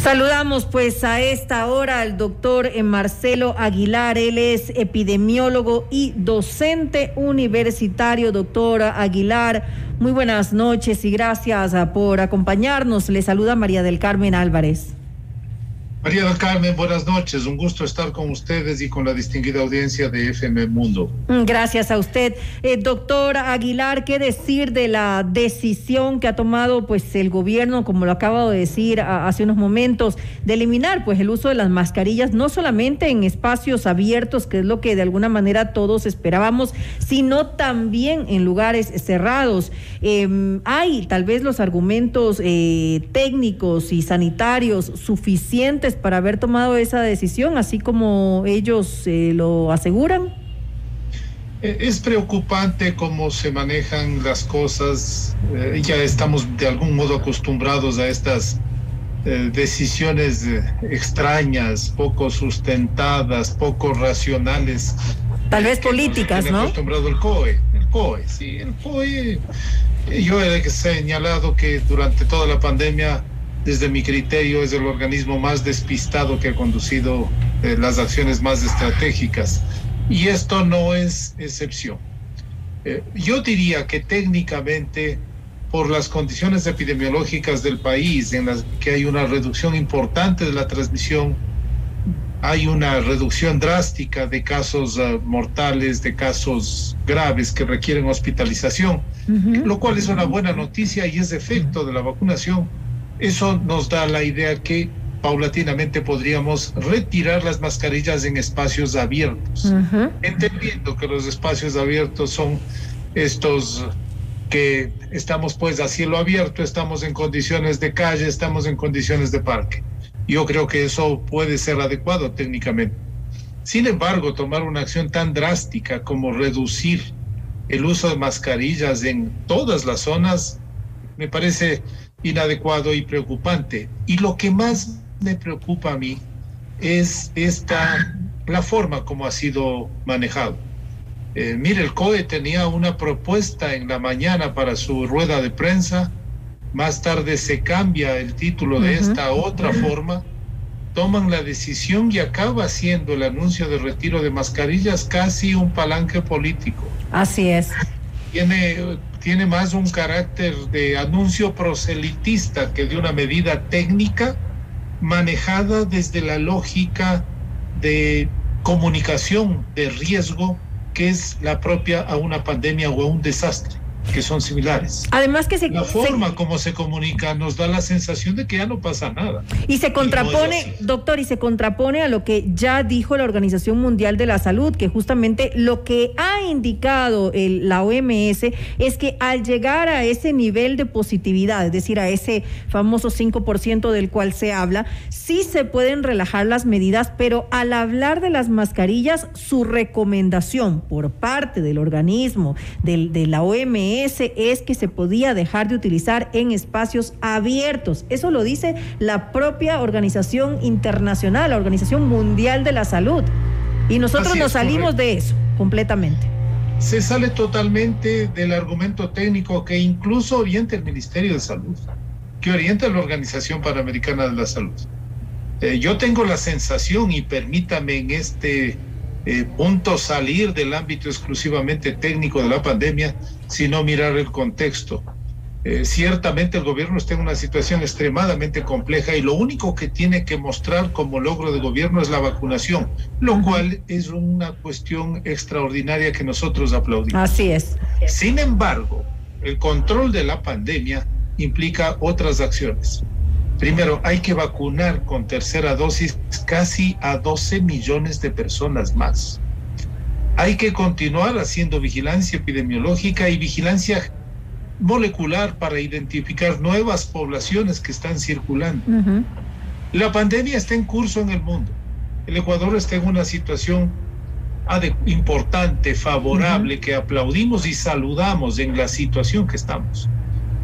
Saludamos pues a esta hora al doctor Marcelo Aguilar. Él es epidemiólogo y docente universitario. Doctor Aguilar, muy buenas noches y gracias por acompañarnos. Le saluda María del Carmen Álvarez. María del Carmen, buenas noches. Un gusto estar con ustedes y con la distinguida audiencia de FM Mundo. Gracias a usted. Doctor Aguilar, ¿qué decir de la decisión que ha tomado pues el gobierno, como lo acabo de decir hace unos momentos, de eliminar pues el uso de las mascarillas, no solamente en espacios abiertos, que es lo que de alguna manera todos esperábamos, sino también en lugares cerrados? ¿Hay tal vez los argumentos técnicos y sanitarios suficientes para haber tomado esa decisión, así como ellos lo aseguran? Es preocupante cómo se manejan las cosas. Ya estamos de algún modo acostumbrados a estas decisiones extrañas, poco sustentadas, poco racionales. Tal vez políticas, ¿no? Acostumbrado el COE, sí, el COE. Yo he señalado que durante toda la pandemia, desde mi criterio, es el organismo más despistado que ha conducido las acciones más estratégicas. Y esto no es excepción. Yo diría que técnicamente, por las condiciones epidemiológicas del país, en las que hay una reducción importante de la transmisión, hay una reducción drástica de casos mortales, de casos graves que requieren hospitalización, lo cual es una buena noticia y es efecto de la vacunación. Eso nos da la idea que paulatinamente podríamos retirar las mascarillas en espacios abiertos, entendiendo que los espacios abiertos son estos que estamos pues a cielo abierto, estamos en condiciones de calle, estamos en condiciones de parque. Yo creo que eso puede ser adecuado técnicamente. Sin embargo, tomar una acción tan drástica como reducir el uso de mascarillas en todas las zonas me parece inadecuado y preocupante. Y lo que más me preocupa a mí es la forma como ha sido manejado. Mire, el COE tenía una propuesta en la mañana para su rueda de prensa, más tarde se cambia el título de esta a otra forma, toman la decisión y acaba siendo el anuncio de retiro de mascarillas casi un palanque político. Así es. Tiene más un carácter de anuncio proselitista que de una medida técnica manejada desde la lógica de comunicación de riesgo que es la propia a una pandemia o a un desastre, que son similares. Además que la forma como se comunica nos da la sensación de que ya no pasa nada. Y se contrapone, doctor, y se contrapone a lo que ya dijo la Organización Mundial de la Salud, que justamente lo que ha indicado la OMS es que al llegar a ese nivel de positividad, es decir, a ese famoso 5% del cual se habla, sí se pueden relajar las medidas, pero al hablar de las mascarillas, su recomendación por parte del organismo, de la OMS, es que se podía dejar de utilizar en espacios abiertos. Eso lo dice la propia organización internacional, la Organización Mundial de la Salud. Y nosotros nos salimos de eso completamente. Se sale totalmente del argumento técnico que incluso orienta el Ministerio de Salud, que orienta la Organización Panamericana de la Salud. Yo tengo la sensación, y permítame en este punto salir del ámbito exclusivamente técnico de la pandemia, sino mirar el contexto. Ciertamente el gobierno está en una situación extremadamente compleja y lo único que tiene que mostrar como logro de gobierno es la vacunación, lo cual es una cuestión extraordinaria que nosotros aplaudimos. Así es. Sin embargo, el control de la pandemia implica otras acciones. Primero, hay que vacunar con tercera dosis casi a 12 millones de personas más. Hay que continuar haciendo vigilancia epidemiológica y vigilancia molecular para identificar nuevas poblaciones que están circulando. La pandemia está en curso en el mundo. El Ecuador está en una situación importante, favorable, que aplaudimos y saludamos en la situación que estamos.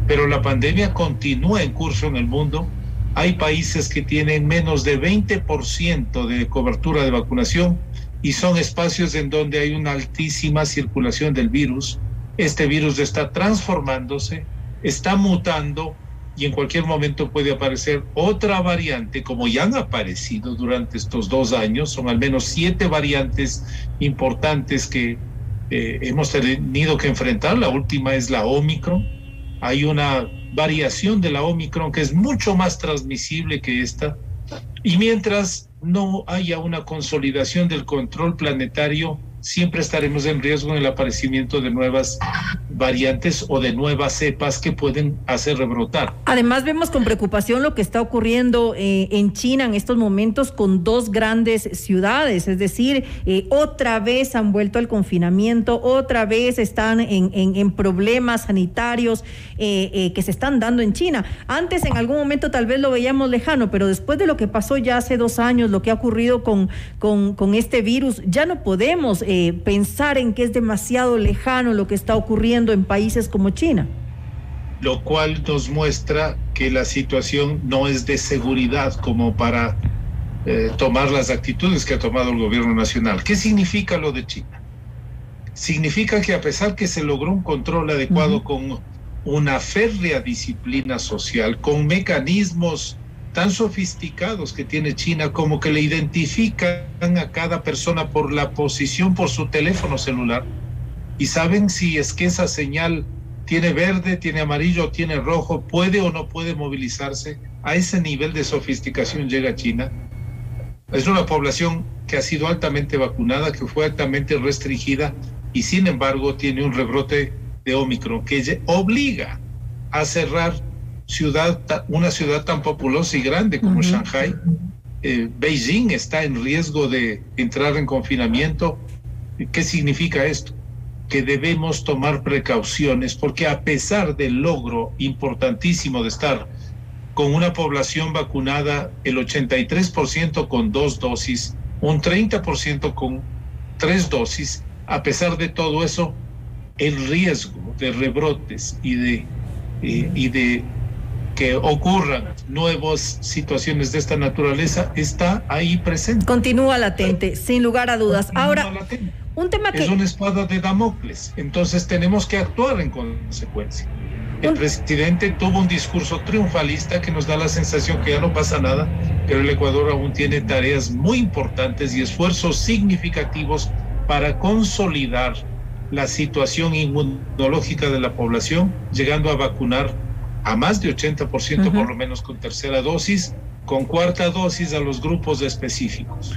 Pero la pandemia continúa en curso en el mundo. Hay países que tienen menos de 20% de cobertura de vacunación y son espacios en donde hay una altísima circulación del virus. Este virus está transformándose, está mutando y en cualquier momento puede aparecer otra variante, como ya han aparecido durante estos 2 años. Son al menos 7 variantes importantes que hemos tenido que enfrentar. La última es la Omicron. Hay una variación de la Omicron que es mucho más transmisible que esta, y mientras no haya una consolidación del control planetario, siempre estaremos en riesgo en el aparecimiento de nuevas variantes o de nuevas cepas que pueden hacer rebrotar. Además, vemos con preocupación lo que está ocurriendo en China en estos momentos con 2 grandes ciudades, es decir, otra vez han vuelto al confinamiento, otra vez están en problemas sanitarios que se están dando en China. Antes, en algún momento, tal vez lo veíamos lejano, pero después de lo que pasó ya hace 2 años, lo que ha ocurrido con este virus, ya no podemos pensar en que es demasiado lejano lo que está ocurriendo en países como China. Lo cual nos muestra que la situación no es de seguridad como para tomar las actitudes que ha tomado el gobierno nacional. ¿Qué significa lo de China? Significa que a pesar que se logró un control adecuado con una férrea disciplina social, con mecanismos tan sofisticados que tiene China, como que le identifican a cada persona por la posición, por su teléfono celular, y saben si es que esa señal tiene verde, tiene amarillo o tiene rojo, puede o no puede movilizarse. A ese nivel de sofisticación llega China. Es una población que ha sido altamente vacunada, que fue altamente restringida, y sin embargo tiene un rebrote de Omicron que obliga a cerrar una ciudad tan populosa y grande como Shanghái. Beijing está en riesgo de entrar en confinamiento. ¿Qué significa esto? Que debemos tomar precauciones, porque a pesar del logro importantísimo de estar con una población vacunada, el 83% con 2 dosis, un 30% con 3 dosis, a pesar de todo eso, el riesgo de rebrotes y de que ocurran nuevas situaciones de esta naturaleza está ahí presente. Continúa latente, sin lugar a dudas. Ahora, un tema que... es una espada de Damocles, entonces tenemos que actuar en consecuencia. El presidente tuvo un discurso triunfalista que nos da la sensación que ya no pasa nada, pero el Ecuador aún tiene tareas muy importantes y esfuerzos significativos para consolidar la situación inmunológica de la población, llegando a vacunar a más de 80% por lo menos con 3ª dosis, con 4ª dosis a los grupos específicos.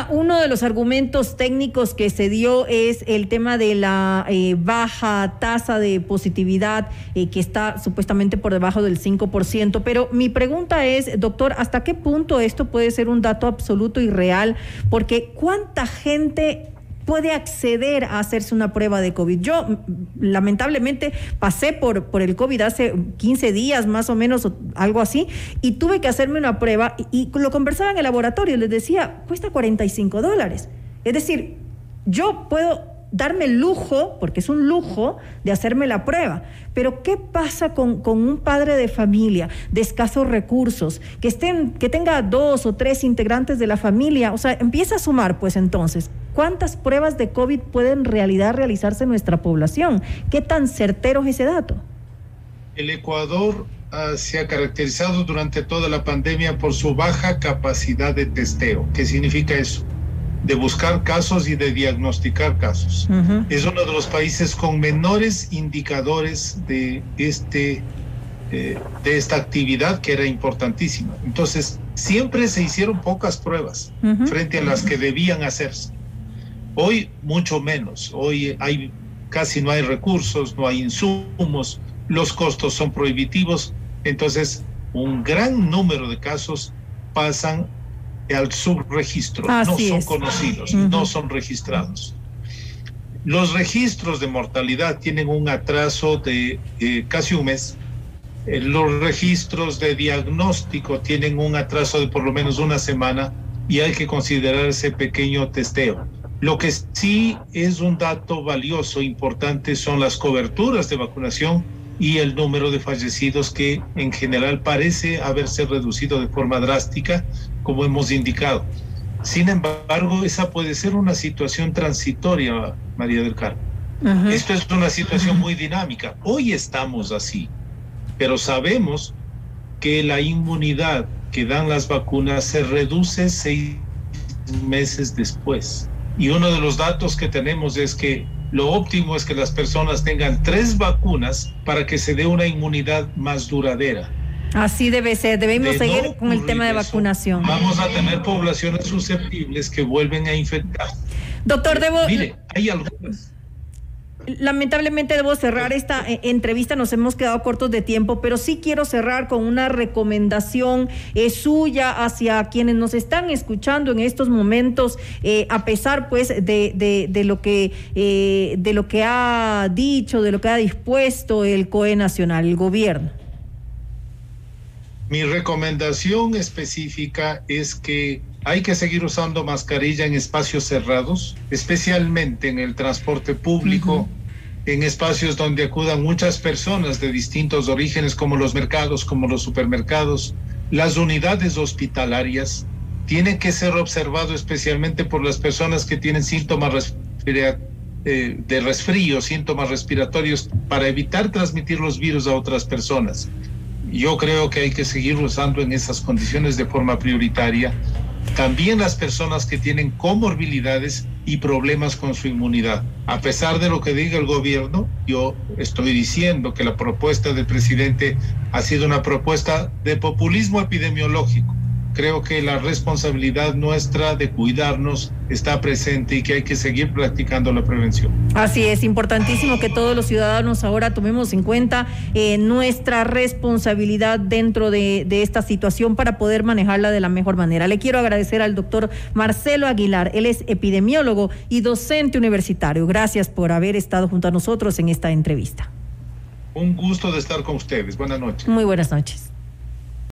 Uno de los argumentos técnicos que se dio es el tema de la baja tasa de positividad que está supuestamente por debajo del 5%, pero mi pregunta es, doctor, ¿hasta qué punto esto puede ser un dato absoluto y real? Porque ¿cuánta gente puede acceder a hacerse una prueba de COVID? Yo, lamentablemente, pasé por el COVID hace 15 días, más o menos, o algo así, y tuve que hacerme una prueba, y lo conversaba en el laboratorio, les decía, cuesta $45. Es decir, yo puedo darme el lujo, porque es un lujo, de hacerme la prueba. Pero ¿qué pasa con un padre de familia de escasos recursos, que tenga 2 o 3 integrantes de la familia? O sea, empieza a sumar, pues entonces, ¿cuántas pruebas de COVID pueden en realidad realizarse en nuestra población? ¿Qué tan certero es ese dato? El Ecuador se ha caracterizado durante toda la pandemia por su baja capacidad de testeo. ¿Qué significa eso? De buscar casos y de diagnosticar casos. Es uno de los países con menores indicadores de esta actividad que era importantísima. Entonces, siempre se hicieron pocas pruebas frente a las que debían hacerse. Hoy, mucho menos. Hoy casi no hay recursos, no hay insumos, los costos son prohibitivos. Entonces, un gran número de casos pasan al subregistro, no son conocidos, no son registrados. Los registros de mortalidad tienen un atraso de casi un mes. Los registros de diagnóstico tienen un atraso de por lo menos una semana, y hay que considerar ese pequeño testeo. Lo que sí es un dato valioso, importante, son las coberturas de vacunación y el número de fallecidos, que en general parece haberse reducido de forma drástica, como hemos indicado. Sin embargo, esa puede ser una situación transitoria, María del Carmen. Esto es una situación muy dinámica. Hoy estamos así, pero sabemos que la inmunidad que dan las vacunas se reduce 6 meses después. Y uno de los datos que tenemos es que lo óptimo es que las personas tengan 3 vacunas para que se dé una inmunidad más duradera. Así debe ser, debemos seguir con el tema de vacunación. Vamos a tener poblaciones susceptibles que vuelven a infectar. Doctor, mire, hay algunas. Lamentablemente debo cerrar esta entrevista, nos hemos quedado cortos de tiempo, pero sí quiero cerrar con una recomendación suya hacia quienes nos están escuchando en estos momentos, a pesar pues de lo que ha dicho, de lo que ha dispuesto el COE Nacional, el gobierno. Mi recomendación específica es que hay que seguir usando mascarilla en espacios cerrados, especialmente en el transporte público, en espacios donde acudan muchas personas de distintos orígenes, como los mercados, como los supermercados. Las unidades hospitalarias tienen que ser observadas especialmente por las personas que tienen síntomas de resfrío, síntomas respiratorios, para evitar transmitir los virus a otras personas. Yo creo que hay que seguir usando en esas condiciones de forma prioritaria. También las personas que tienen comorbilidades y problemas con su inmunidad. A pesar de lo que diga el gobierno, yo estoy diciendo que la propuesta del presidente ha sido una propuesta de populismo epidemiológico. Creo que la responsabilidad nuestra de cuidarnos está presente y que hay que seguir practicando la prevención. Así es, importantísimo que todos los ciudadanos ahora tomemos en cuenta nuestra responsabilidad dentro de esta situación para poder manejarla de la mejor manera. Le quiero agradecer al doctor Marcelo Aguilar, él es epidemiólogo y docente universitario. Gracias por haber estado junto a nosotros en esta entrevista. Un gusto de estar con ustedes. Buenas noches. Muy buenas noches.